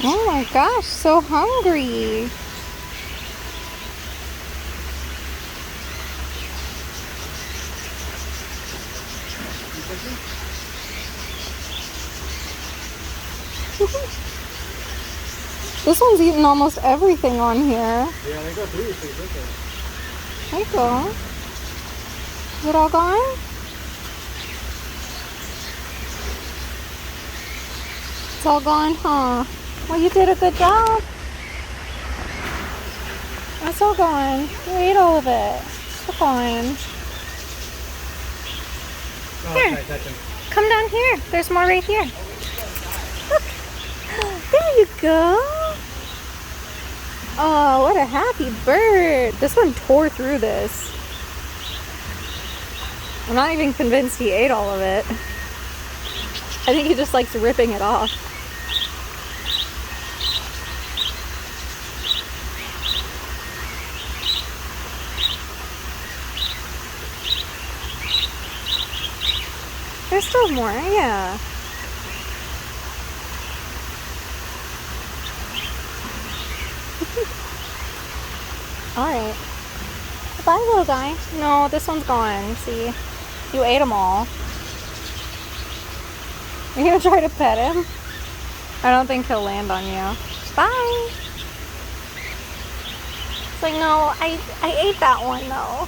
Oh my gosh, so hungry. This one's eating almost everything on here. Yeah, they go through your food, don't There you go. Is it all gone? It's all gone, huh? Well, you did a good job. It's all gone. You ate all of it. It's all gone. Oh, Here. try touching. Come down here. There's more right here. Look. There you go. Oh, what a happy bird. This one tore through this. I'm not even convinced he ate all of it. I think he just likes ripping it off. There's still more, yeah. Alright. Bye, little guy. No, this one's gone. See? You ate them all. Are you gonna try to pet him? I don't think he'll land on you. Bye! It's like, no, I ate that one though.